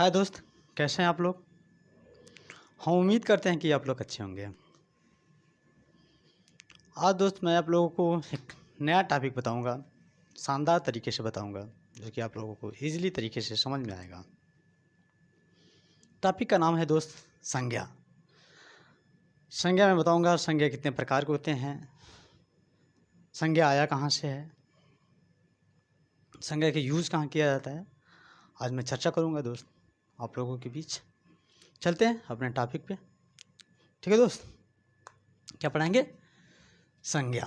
हाय दोस्त, कैसे हैं आप लोग। हम उम्मीद करते हैं कि आप लोग अच्छे होंगे। आज दोस्त मैं आप लोगों को एक नया टॉपिक बताऊंगा, शानदार तरीके से बताऊंगा, जो कि आप लोगों को इजीली तरीके से समझ में आएगा। टॉपिक का नाम है दोस्त संज्ञा। संज्ञा में बताऊंगा संज्ञा कितने प्रकार के होते हैं, संज्ञा आया कहाँ से है, संज्ञा का यूज़ कहाँ किया जाता है। आज मैं चर्चा करूँगा दोस्त आप लोगों के बीच। चलते हैं अपने टॉपिक पे। ठीक है दोस्त, क्या पढ़ाएंगे? संज्ञा।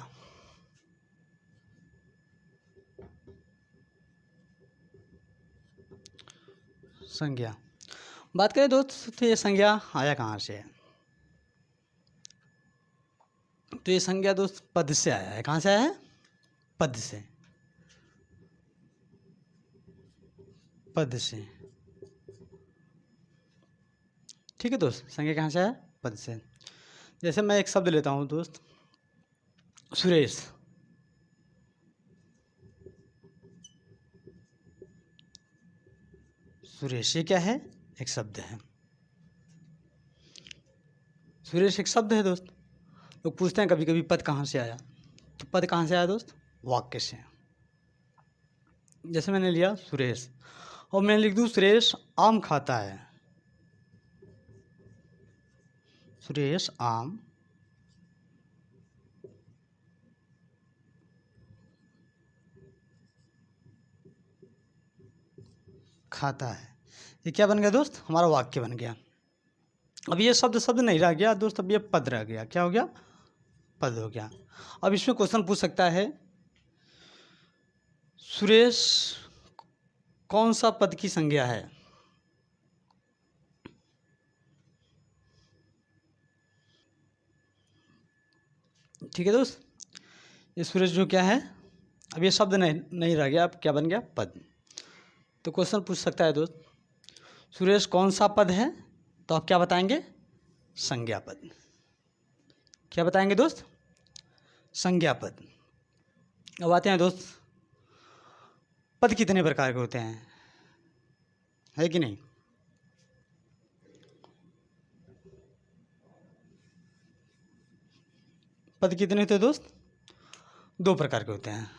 संज्ञा बात करें दोस्त तो ये संज्ञा आया कहाँ से है। तो ये संज्ञा दोस्त पद से आया है। कहाँ से आया है? पद से। पद से। ठीक है दोस्त, संज्ञा कहाँ से आया? पद से। जैसे मैं एक शब्द लेता हूँ दोस्त, सुरेश। सुरेश ये क्या है? एक शब्द है। सुरेश एक शब्द है दोस्त। लोग पूछते हैं कभी कभी पद कहाँ से आया, तो पद कहाँ से आया दोस्त? वाक्य से। जैसे मैंने लिया सुरेश और मैं लिख दूँ सुरेश आम खाता है। सुरेश आम खाता है। ये क्या बन गया दोस्त? हमारा वाक्य बन गया। अब ये शब्द शब्द नहीं रह गया दोस्त, अब ये पद रह गया। क्या हो गया? पद हो गया। अब इसमें क्वेश्चन पूछ सकता है, सुरेश कौन सा पद की संज्ञा है? ठीक है दोस्त, ये सुरेश जो क्या है, अब ये शब्द नहीं रह गया, अब क्या बन गया? पद। तो क्वेश्चन पूछ सकता है दोस्त, सुरेश कौन सा पद है? तो आप क्या बताएंगे? संज्ञा पद। क्या बताएंगे दोस्त? संज्ञा पद। अब आते हैं दोस्त, पद कितने प्रकार के होते हैं, है कि नहीं? पद कितने होते हैं दोस्त? दो प्रकार के होते हैं,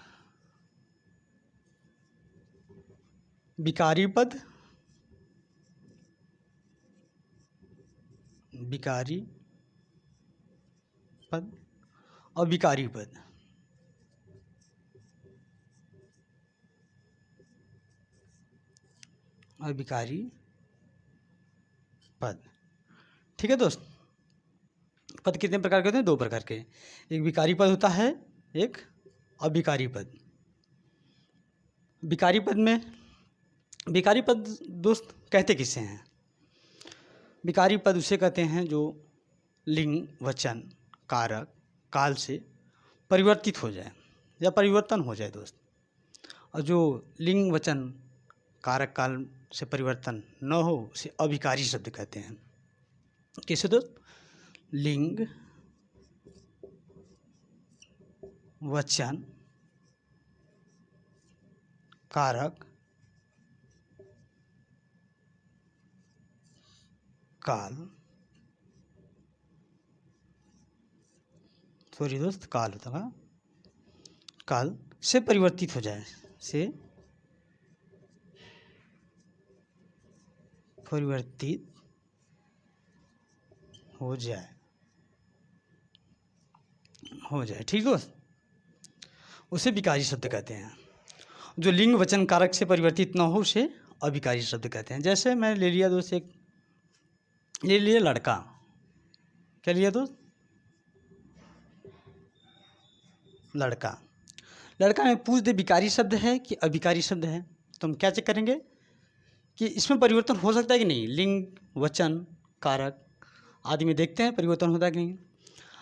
विकारी पद, विकारी पद और विकारी पद। और विकारी पद। ठीक है दोस्त, पद कितने प्रकार के होते हैं? दो प्रकार के। एक विकारी पद होता है, एक अविकारी पद। विकारी पद में, विकारी पद दोस्त कहते किसे हैं? विकारी पद उसे कहते हैं जो लिंग, वचन, कारक, काल से परिवर्तित हो जाए या परिवर्तन हो जाए दोस्त। और जो लिंग, वचन, कारक, काल से परिवर्तन न हो उसे अविकारी शब्द कहते हैं। कैसे दोस्त? लिंग, वचन, कारक, काल, सॉरी दोस्त काल होता है, काल से परिवर्तित हो जाए, से परिवर्तित हो जाए, हो जाए। ठीक दोस्त, उसे विकारी शब्द कहते हैं। जो लिंग, वचन, कारक से परिवर्तित न हो उसे अविकारी शब्द कहते हैं। जैसे मैं ले लिया दोस्त, एक ले लिया लड़का। क्या लिया दोस्त? लड़का। लड़का में पूछ दे विकारी शब्द है कि अविकारी शब्द है, तो हम क्या चेक करेंगे कि इसमें परिवर्तन हो सकता है कि नहीं। लिंग, वचन, कारक आदि में देखते हैं परिवर्तन होता है कि नहीं।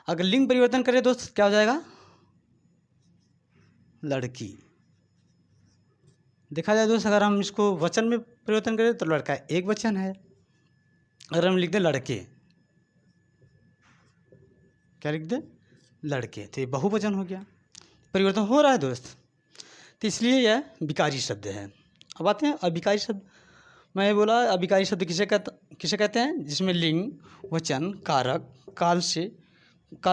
अगर लिंग परिवर्तन करें दोस्त क्या हो जाएगा? लड़की। देखा जाए दोस्त, अगर हम इसको वचन में परिवर्तन करें तो लड़का एक वचन है। अगर हम लिख दें लड़के, क्या लिख दें? लड़के, तो ये बहुवचन हो गया। परिवर्तन हो रहा है दोस्त, तो इसलिए यह विकारी शब्द है। अब आते हैं अविकारी शब्द। मैं ये बोला अभिकारी शब्द किसे कहते हैं, जिसमें लिंग, वचन, कारक, काल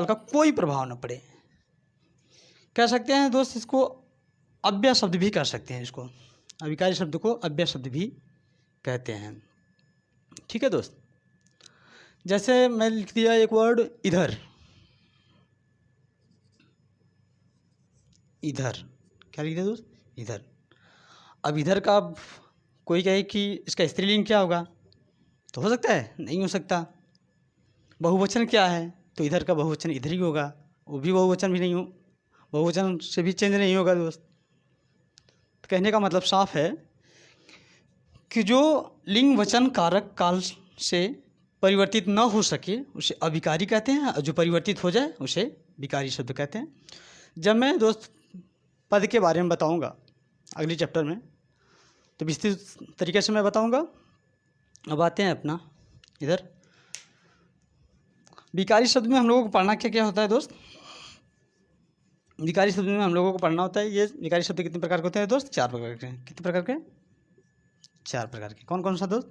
का कोई प्रभाव न पड़े। कह सकते हैं दोस्त इसको अव्यय शब्द भी कह सकते हैं, इसको अभिकारी शब्द को अव्यय शब्द भी कहते हैं। ठीक है दोस्त, जैसे मैं लिख दिया एक वर्ड इधर, इधर क्या लिख दिया दोस्त, इधर। अब इधर का कोई कहे कि इसका स्त्रीलिंग क्या होगा, तो हो सकता है, नहीं हो सकता। बहुवचन क्या है, तो इधर का बहुवचन इधर ही होगा, वो भी बहुवचन भी नहीं हो, बहुवचन से भी चेंज नहीं होगा दोस्त। तो कहने का मतलब साफ है कि जो लिंग, वचन, कारक, काल से परिवर्तित न हो सके उसे अभिकारी कहते हैं, और जो परिवर्तित हो जाए उसे विकारी शब्द कहते हैं। जब मैं दोस्त पद के बारे में बताऊंगा अगले चैप्टर में, तो विस्तृत तरीके से मैं बताऊंगा। अब आते हैं अपना इधर, विकारी शब्द में हम लोगों को पढ़ना क्या क्या होता है दोस्त। विकारी शब्द में हम लोगों को पढ़ना होता है, ये विकारी शब्द कितने प्रकार के होते हैं दोस्त, 4 प्रकार के। कितने प्रकार के, 4 प्रकार के। कौन कौन सा दोस्त,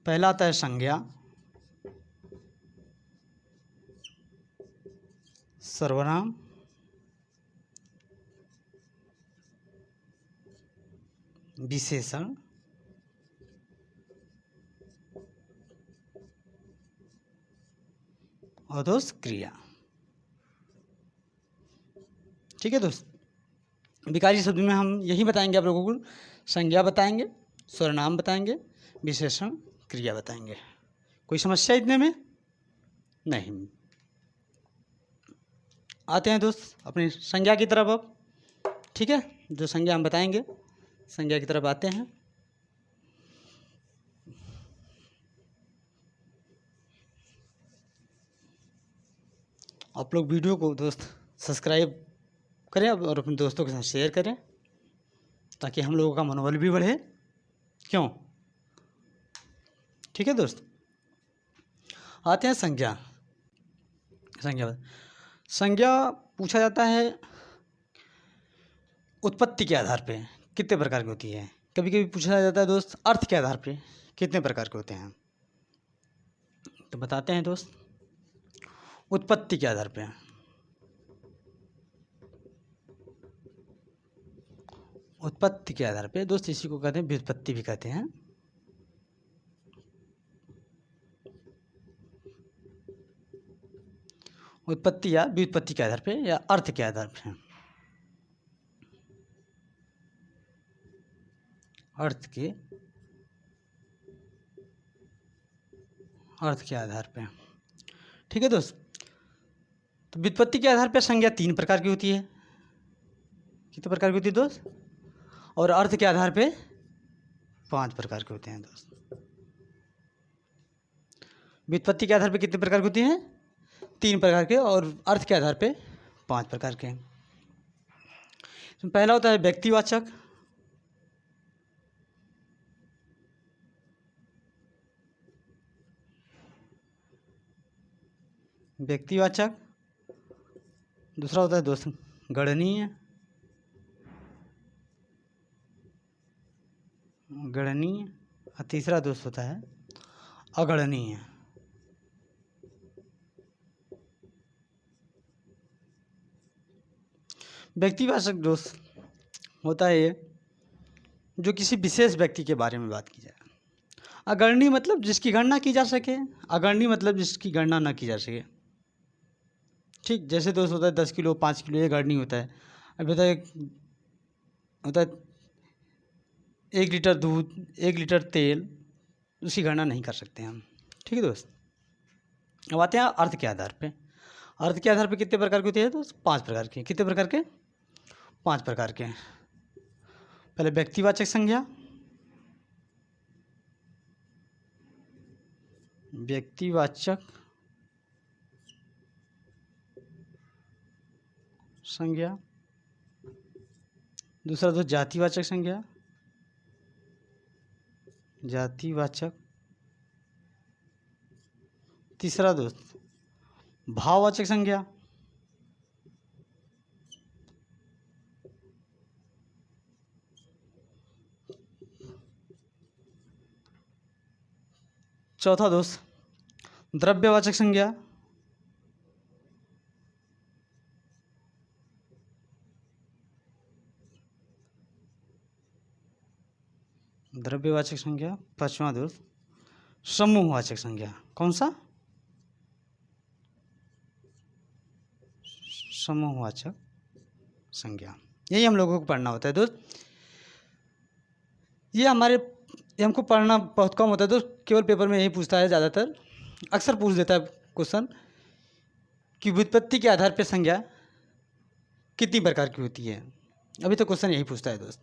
पहला आता है संज्ञा, सर्वनाम, विशेषण, और दोस्त क्रिया। ठीक है दोस्त, विकारी शब्द में हम यही बताएंगे आप लोगों को, संज्ञा बताएंगे, सर्वनाम बताएंगे, विशेषण, क्रिया बताएंगे। कोई समस्या इतने में नहीं। आते हैं दोस्त अपनी संज्ञा की तरफ अब। ठीक है, जो संज्ञा हम बताएंगे, संज्ञा की तरफ आते हैं। आप लोग वीडियो को दोस्त सब्सक्राइब करें और अपने दोस्तों के साथ शेयर करें, ताकि हम लोगों का मनोबल भी बढ़े। क्यों, ठीक है दोस्त। आते हैं संज्ञा। संज्ञा पूछा जाता है उत्पत्ति के आधार पे कितने प्रकार की होती है। कभी कभी पूछा जाता है दोस्त अर्थ के आधार पे कितने प्रकार के होते हैं। तो बताते हैं दोस्त, उत्पत्ति के आधार पे, उत्पत्ति के आधार पे दोस्त इसी को कहते हैं व्युत्पत्ति भी कहते हैं। उत्पत्ति या व्युत्पत्ति के आधार पे या अर्थ के आधार पे, अर्थ के आधार पे। ठीक है दोस्त, तो व्युत्पत्ति के आधार पे संज्ञा 3 प्रकार की होती है। कितने प्रकार की होती है दोस्त, और अर्थ के आधार पे 5 प्रकार के होते हैं दोस्त। व्युत्पत्ति के आधार पे कितने प्रकार की होती हैं, 3 प्रकार के, और अर्थ के आधार पे 5 प्रकार के। पहला होता है व्यक्तिवाचक, व्यक्तिवाचक। दूसरा होता है दोस्त गणनीय, गणनीय। और तीसरा दोस्त होता है अगणनीय। व्यक्तिवाचक दोस्त होता है ये जो किसी विशेष व्यक्ति के बारे में बात की जाए। अगणनीय मतलब जिसकी गणना की जा सके, अगणनीय मतलब जिसकी गणना ना की जा सके। ठीक, जैसे दोस्त होता है 10 किलो 5 किलो, ये गणनीय होता है। अब बताए होता है 1 लीटर दूध, 1 लीटर तेल, उसकी गणना नहीं कर सकते हम। ठीक है दोस्त, अब आते हैं अर्थ के आधार पे। अर्थ के आधार पे कितने प्रकार के होते हैं दोस्त, 5 प्रकार के। कितने प्रकार के, 5 प्रकार के। पहले व्यक्तिवाचक संज्ञा, व्यक्तिवाचक संज्ञा। दूसरा दोस्त जातिवाचक संज्ञा, जातिवाचक। तीसरा दोस्त भाववाचक संज्ञा। चौथा दोस्त, द्रव्यवाचक संज्ञा। द्रव्यवाचक संज्ञा। पांचवा दोस्त, समूहवाचक संज्ञा। कौन सा? समूहवाचक संज्ञा। यही हम लोगों को पढ़ना होता है दोस्त। ये हमको पढ़ना बहुत कम होता है दोस्त, केवल पेपर में यही पूछता है, ज़्यादातर अक्सर पूछ देता है क्वेश्चन कि व्युत्पत्ति के आधार पर संज्ञा कितनी प्रकार की होती है। अभी तो क्वेश्चन यही पूछता है दोस्त।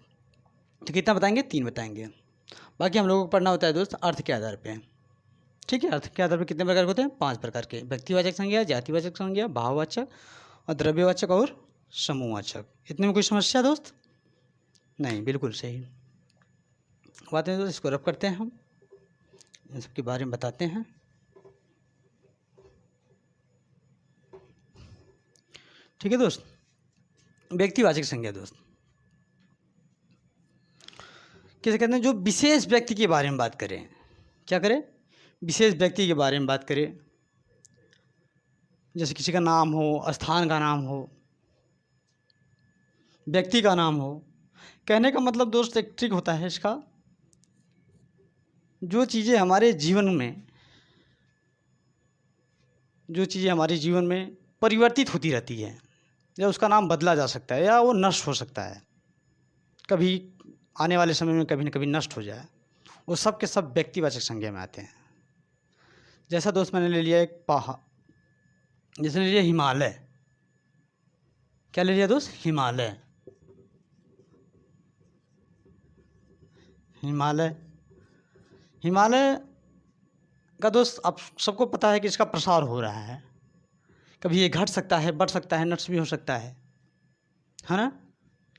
तो कितना बताएंगे? 3 बताएंगे। बाकी हम लोगों को पढ़ना होता है दोस्त अर्थ के आधार पे। ठीक है, अर्थ के आधार पे कितने प्रकार के होते हैं? 5 प्रकार के। व्यक्तिवाचक संज्ञा, जातिवाचक संज्ञा, भाववाचक और द्रव्यवाचक और समूहवाचक। इतने में कोई समस्या दोस्त? नहीं, बिल्कुल सही बात है दोस्त। इसको रब करते हैं, हम इन सब के बारे में बताते हैं। ठीक है दोस्त। व्यक्तिवाचक संज्ञा दोस्त किसे कहते हैं? जो विशेष व्यक्ति के बारे में बात करें। क्या करें? विशेष व्यक्ति के बारे में बात करें। जैसे किसी का नाम हो, स्थान का नाम हो, व्यक्ति का नाम हो। कहने का मतलब दोस्त एक ट्रिक होता है इसका, जो चीज़ें हमारे जीवन में परिवर्तित होती रहती है, या उसका नाम बदला जा सकता है, या वो नष्ट हो सकता है, कभी आने वाले समय में कभी न कभी नष्ट हो जाए, वो सब के सब व्यक्तिवाचक संज्ञा में आते हैं। जैसा दोस्त मैंने ले लिया एक पहाड़, जैसे ले लिया हिमालय। क्या ले लिया दोस्त? हिमालय। हिमालय का दोस्त आप सबको पता है कि इसका प्रसार हो रहा है। कभी ये घट सकता है, बढ़ सकता है, नष्ट भी हो सकता है ना?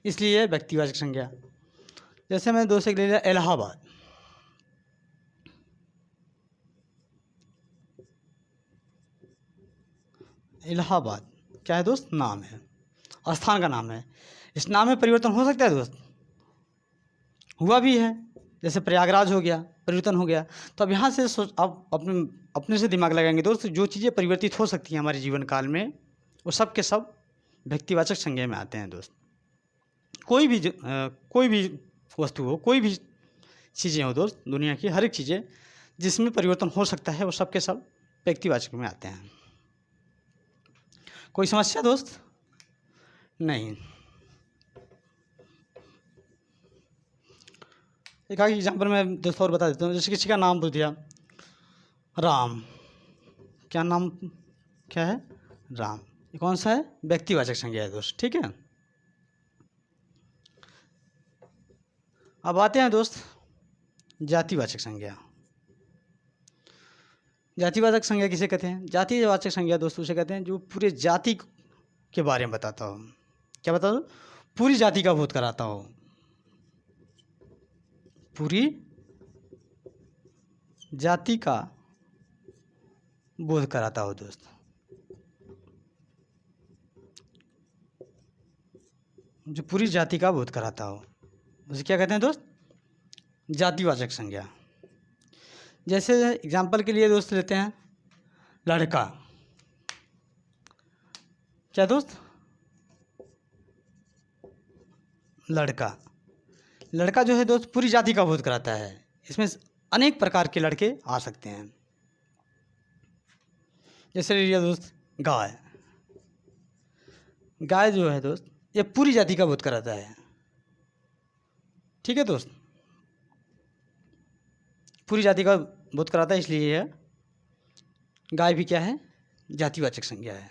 इसलिए व्यक्तिवाचक संज्ञा। जैसे मैंने दोस्त एक ले लिया इलाहाबाद। इलाहाबाद क्या है दोस्त? नाम है, स्थान का नाम है। इस नाम में परिवर्तन हो सकता है दोस्त, हुआ भी है। जैसे प्रयागराज हो गया, परिवर्तन हो गया। तो अब यहाँ से आप अपने से दिमाग लगाएंगे दोस्त, जो चीज़ें परिवर्तित हो सकती हैं हमारे जीवन काल में, वो सब के सब व्यक्तिवाचक संज्ञा में आते हैं दोस्त। कोई भी वस्तु हो, कोई भी चीज़ें हो दोस्त, दुनिया की हर एक चीज़ें जिसमें परिवर्तन हो सकता है, वो सब के सब व्यक्तिवाचक में आते हैं। कोई समस्या दोस्त? नहीं। एक आगे एग्जाम्पल मैं दोस्तों और बता देता हूँ। जैसे किसी का नाम पूछ दिया राम। क्या नाम? क्या है? राम। ये कौन सा है? व्यक्तिवाचक संज्ञा है दोस्त। ठीक है। अब आते हैं दोस्त जातिवाचक संज्ञा। जातिवाचक संज्ञा किसे कहते हैं? जातिवाचक संज्ञा दोस्तों उसे कहते हैं जो पूरे जाति के बारे में बताता हो। क्या बताता हो? पूरी जाति का बोध कराता हो। पूरी जाति का बोध कराता हो दोस्त। जो पूरी जाति का बोध कराता हो उसे क्या कहते हैं दोस्त? जातिवाचक संज्ञा। जैसे एग्जाम्पल के लिए दोस्त लेते हैं लड़का। क्या दोस्त? लड़का जो है दोस्त पूरी जाति का बोध कराता है। इसमें अनेक प्रकार के लड़के आ सकते हैं। जैसे ले लिया दोस्त गाय जो है दोस्त, ये पूरी जाति का बोध कराता है। ठीक है दोस्त, पूरी जाति का बोध कराता है, इसलिए यह गाय भी क्या है? जातिवाचक संज्ञा है।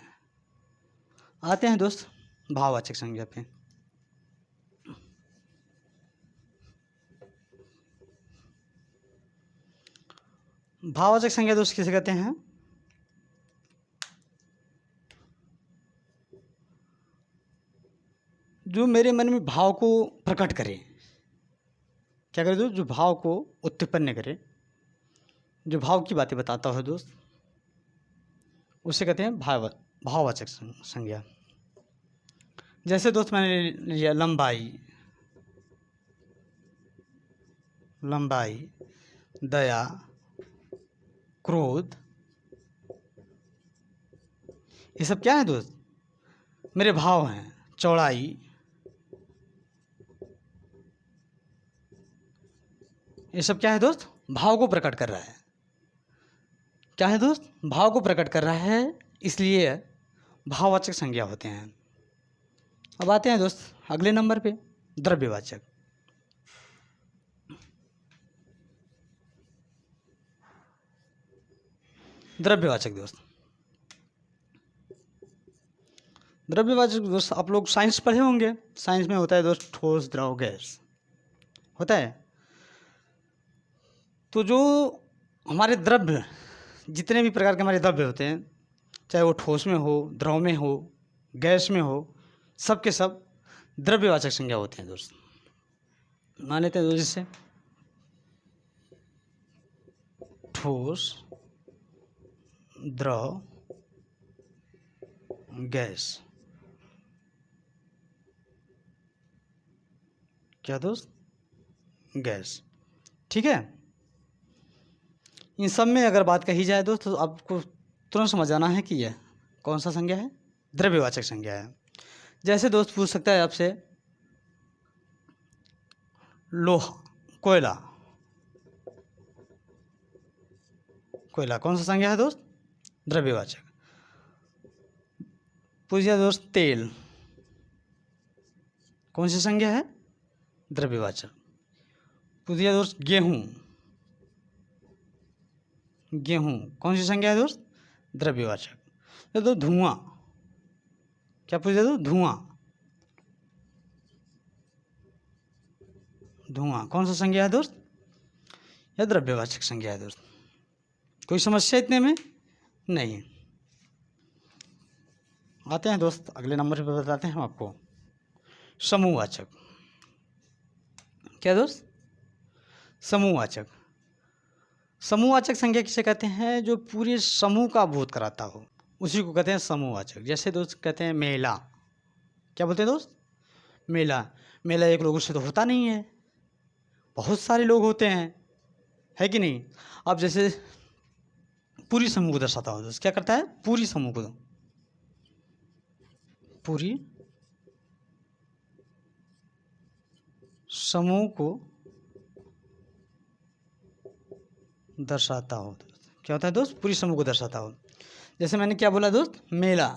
आते हैं दोस्त भाववाचक संज्ञा पे। भाववाचक संज्ञा दोस्त किसे कहते हैं? जो मेरे मन में भाव को प्रकट करे। क्या करे दोस्त? जो भाव को उत्पन्न करे, जो भाव की बातें बताता है दोस्त, उसे कहते हैं भाववाचक संज्ञा। जैसे दोस्त मैंने लिया लंबाई, दया, क्रोध, ये सब क्या है दोस्त? मेरे भाव हैं। चौड़ाई, ये सब क्या है दोस्त? भाव को प्रकट कर रहा है। क्या है दोस्त? भाव को प्रकट कर रहा है, इसलिए भाववाचक संज्ञा होते हैं। अब आते हैं दोस्त अगले नंबर पे, द्रव्यवाचक। द्रव्यवाचक दोस्त, द्रव्यवाचक दोस्त आप लोग साइंस पढ़े होंगे। साइंस में होता है दोस्त ठोस, द्रव, गैस होता है। तो जो हमारे द्रव्य, जितने भी प्रकार के हमारे द्रव्य होते हैं, चाहे वो ठोस में हो, द्रव में हो, गैस में हो, सब के सब द्रव्यवाचक संज्ञा होते हैं दोस्त। मान लेते हैं दोस्त जैसे ठोस, द्रव, गैस। क्या दोस्त? गैस। ठीक है। इन सब में अगर बात कही जाए दोस्त तो आपको तुरंत समझ आना है कि यह कौन सा संज्ञा है? द्रव्यवाचक संज्ञा है। जैसे दोस्त पूछ सकता है आपसे लोहा, कोयला, कोयला कौन सा संज्ञा है दोस्त? द्रव्यवाचक। पूछ दिया दोस्त तेल, कौन सी संज्ञा है? द्रव्यवाचक। पूछ दिया दोस्त गेहूं, गेहूं कौन सी संज्ञा है दोस्त? द्रव्यवाचक। तो धुआं, क्या पूछ दिया दोस्त? धुआं, धुआं कौन सा संज्ञा है दोस्त? यह द्रव्यवाचक संज्ञा है दोस्त। कोई समस्या इतने में नहीं। आते हैं दोस्त अगले नंबर पे, बताते हैं हम आपको समूहवाचक। क्या दोस्त? समूहवाचक। समूहवाचक संज्ञा किसे कहते हैं? जो पूरे समूह का बोध कराता हो, उसी को कहते हैं समूहवाचक। जैसे दोस्त कहते हैं मेला, क्या बोलते हैं दोस्त? मेला। मेला एक लोगों से तो होता नहीं है, बहुत सारे लोग होते हैं, है कि नहीं? अब जैसे पूरी समूह को दर्शाता हो दोस्त, क्या करता है? पूरी समूह को, पूरी समूह को दर्शाता हो। क्या होता है दोस्त? पूरी समूह को दर्शाता हो। जैसे मैंने क्या बोला दोस्त? मेला,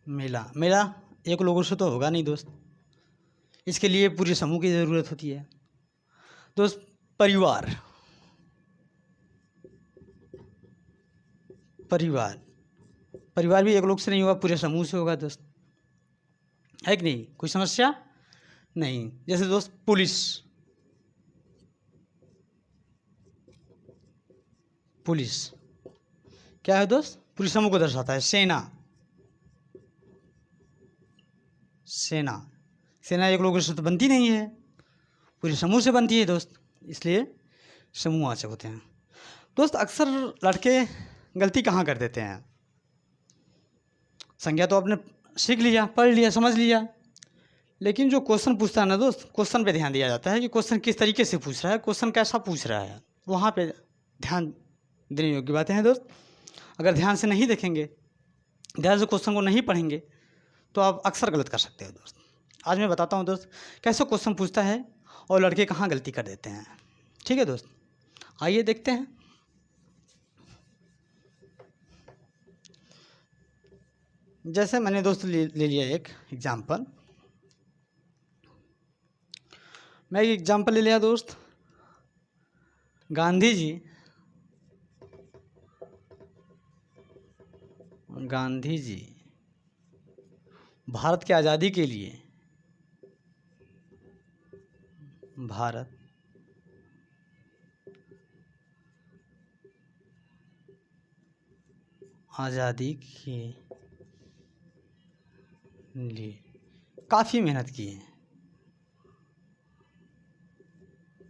मेला। मेला एक लोगों से तो होगा नहीं दोस्त, इसके लिए पूरे समूह की ज़रूरत होती है दोस्त। परिवार, परिवार, परिवार भी एक लोग से नहीं होगा, पूरे समूह से होगा दोस्त, है कि नहीं? कोई समस्या नहीं। जैसे दोस्त पुलिस, पुलिस क्या है दोस्त? पूरे समूह को दर्शाता है। सेना, सेना, सेना एक लोगों से तो बनती नहीं है, पूरे समूह से बनती है दोस्त, इसलिए समूहवाचक होते हैं दोस्त। अक्सर लड़के गलती कहाँ कर देते हैं? संज्ञा तो आपने सीख लिया, पढ़ लिया, समझ लिया, लेकिन जो क्वेश्चन पूछता है ना दोस्त, क्वेश्चन पे ध्यान दिया जाता है कि क्वेश्चन किस तरीके से पूछ रहा है, क्वेश्चन कैसा पूछ रहा है, वहाँ पे ध्यान देने योग्य बातें हैं दोस्त। अगर ध्यान से नहीं देखेंगे, ध्यान से क्वेश्चन को नहीं पढ़ेंगे, तो आप अक्सर गलत कर सकते हो दोस्त। आज मैं बताता हूँ दोस्त कैसे क्वेश्चन पूछता है और लड़के कहाँ गलती कर देते हैं। ठीक है दोस्त, आइए देखते हैं। जैसे मैंने दोस्त ले लिया एक एग्जाम्पल, मैं एक एग्जाम्पल ले लिया दोस्त। गांधी जी, गांधी जी भारत की आज़ादी के लिए, भारत आज़ादी के लिए काफ़ी मेहनत की है,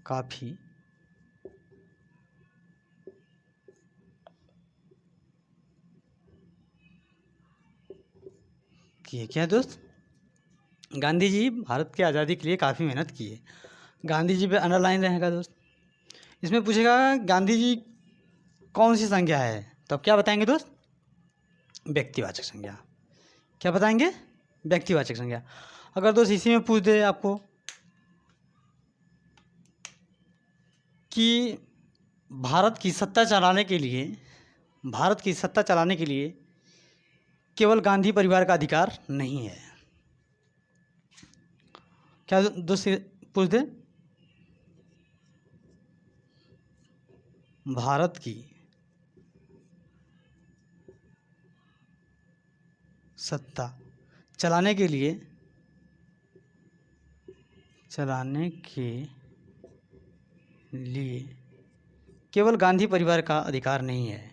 काफ़ी की है। क्या है दोस्त? गांधी जी भारत की आज़ादी के लिए काफ़ी मेहनत की है। गांधी जी पे अंडरलाइन रहेगा दोस्त। इसमें पूछेगा गांधी जी कौन सी संज्ञा है, तो अब क्या बताएंगे दोस्त? व्यक्तिवाचक संज्ञा। क्या बताएंगे? व्यक्तिवाचक संज्ञा। अगर दोस्त इसी में पूछ दे आपको कि भारत की सत्ता चलाने के लिए केवल गांधी परिवार का अधिकार नहीं है, क्या दोस्त पूछ दे? भारत की सत्ता चलाने के लिए केवल गांधी परिवार का अधिकार नहीं है,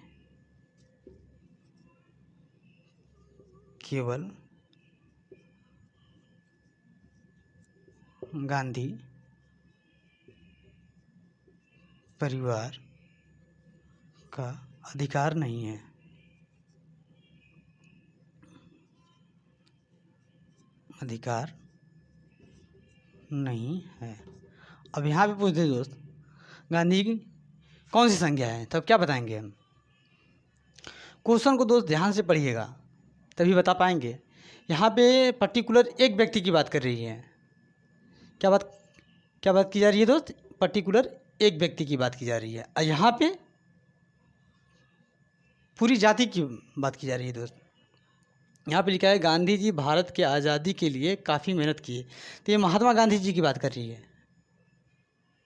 केवल गांधी परिवार का अधिकार नहीं है। अब यहाँ पे पूछ दे दोस्त गांधी की कौन सी संज्ञा है, तब क्या बताएंगे हम? क्वेश्चन को दोस्त ध्यान से पढ़िएगा तभी बता पाएंगे। यहाँ पे पर्टिकुलर एक व्यक्ति की बात कर रही है। क्या बात की जा रही है दोस्त? पर्टिकुलर एक व्यक्ति की बात की जा रही है, और यहाँ पे पूरी जाति की बात की जा रही है दोस्त। यहाँ पे लिखा है गांधी जी भारत के आज़ादी के लिए काफ़ी मेहनत किए, तो ये महात्मा गांधी जी की बात कर रही है।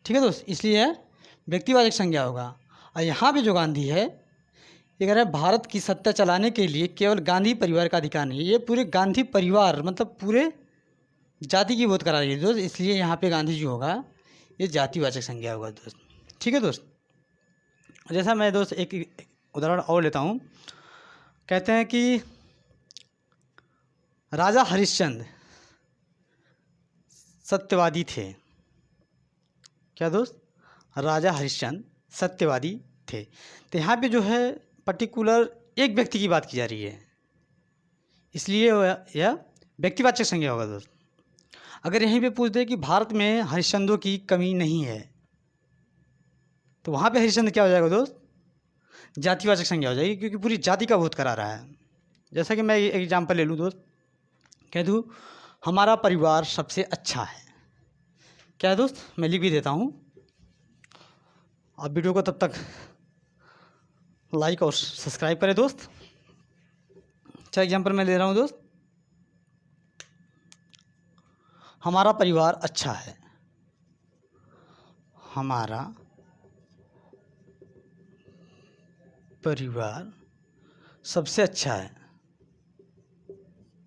ठीक है दोस्त, इसलिए व्यक्तिवाचक संज्ञा होगा। और यहाँ पे जो गांधी है ये कह रहा है भारत की सत्ता चलाने के लिए केवल गांधी परिवार का अधिकार नहीं है। ये पूरे गांधी परिवार मतलब पूरे जाति की बात करा रही है दोस्त, इसलिए यहाँ पे गांधी जी होगा, ये जातिवाचक संज्ञा होगा दोस्त। ठीक है दोस्त, जैसा मैं दोस्त एक उदाहरण और लेता हूँ। कहते हैं कि राजा हरिश्चंद्र सत्यवादी थे। क्या दोस्त? राजा हरिश्चंद्र सत्यवादी थे। तो यहाँ पे जो है पर्टिकुलर एक व्यक्ति की बात की जा रही है, इसलिए यह व्यक्तिवाचक संज्ञा होगा दोस्त। अगर यहीं पे पूछ दे कि भारत में हरिश्चंद्रों की कमी नहीं है, तो वहाँ पे हरिश्चंद्र क्या हो जाएगा दोस्त? जातिवाचक संज्ञा हो जाएगी, क्योंकि पूरी जाति का बोध करा रहा है। जैसा कि मैं एग्जाम्पल ले लूँ दोस्त, कह दूँ हमारा परिवार सबसे अच्छा है। क्या है दोस्त? मैं लिख भी देता हूँ, आप वीडियो को तब तक लाइक और सब्सक्राइब करें दोस्त। अच्छा एग्जाम्पल मैं ले रहा हूँ दोस्त, हमारा परिवार अच्छा है। हमारा परिवार सबसे अच्छा है,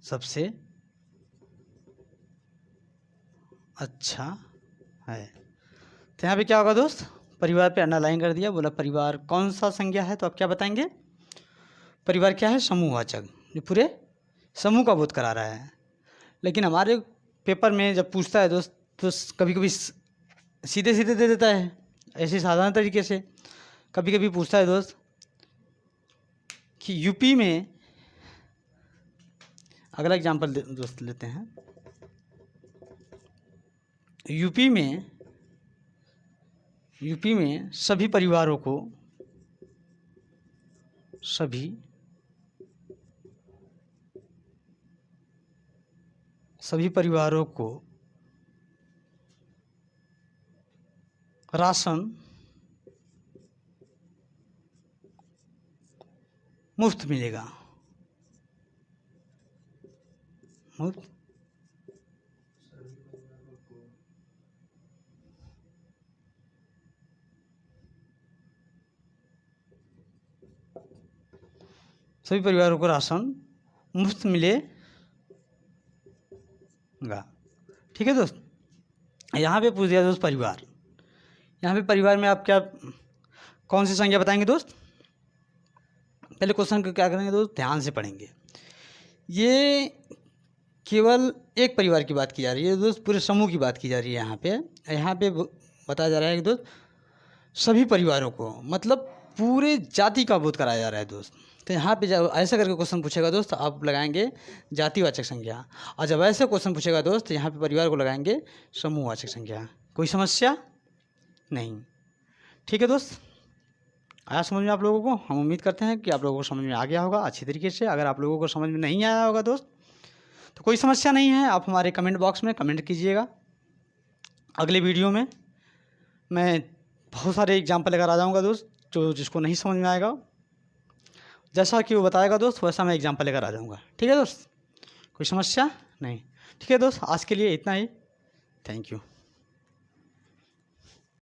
सबसे अच्छा है। तो यहाँ पे क्या होगा दोस्त? परिवार पे अंडरलाइन कर दिया, बोला परिवार कौन सा संज्ञा है, तो आप क्या बताएंगे? परिवार क्या है? समूहवाचक, जो पूरे समूह का बोध करा रहा है। लेकिन हमारे पेपर में जब पूछता है दोस्त तो कभी कभी सीधे सीधे दे देता है, ऐसे साधारण तरीके से। कभी कभी पूछता है दोस्त कि यूपी में, अगला एग्जाम्पल दोस्त लेते हैं, यूपी में सभी परिवारों को राशन मुफ्त मिलेगा। मुफ्त सभी परिवारों को राशन मुफ्त मिलेगा। ठीक है दोस्त, यहाँ पे पूछ दिया दोस्त परिवार। यहाँ पे परिवार में आप क्या कौन सी संज्ञा बताएंगे दोस्त? पहले क्वेश्चन को क्या करेंगे दोस्त? ध्यान से पढ़ेंगे। ये केवल एक परिवार की बात की जा रही है दोस्त, पूरे समूह की बात की जा रही है। यहाँ पे बताया जा रहा है कि दोस्त सभी परिवारों को मतलब पूरे जाति का बोध कराया जा रहा है दोस्त। तो यहाँ पे जब ऐसा करके क्वेश्चन पूछेगा दोस्त आप लगाएंगे जातिवाचक संज्ञा, और जब ऐसे क्वेश्चन पूछेगा दोस्त यहाँ पे परिवार को लगाएंगे समूहवाचक संज्ञा। कोई समस्या नहीं। ठीक है दोस्त, आया समझ में आप लोगों को? हम उम्मीद करते हैं कि आप लोगों को समझ में आ गया होगा अच्छी तरीके से। अगर आप लोगों को समझ में नहीं आया होगा दोस्त तो कोई समस्या नहीं है, आप हमारे कमेंट बॉक्स में कमेंट कीजिएगा। अगले वीडियो में मैं बहुत सारे एग्जाम्पल लेकर आ जाऊँगा दोस्त, जो जिसको नहीं समझ में आएगा जैसा कि वो बताएगा दोस्त वैसा मैं एग्जाम्पल लेकर आ जाऊँगा। ठीक है दोस्त, कोई समस्या नहीं। ठीक है दोस्त, आज के लिए इतना ही। Thank you.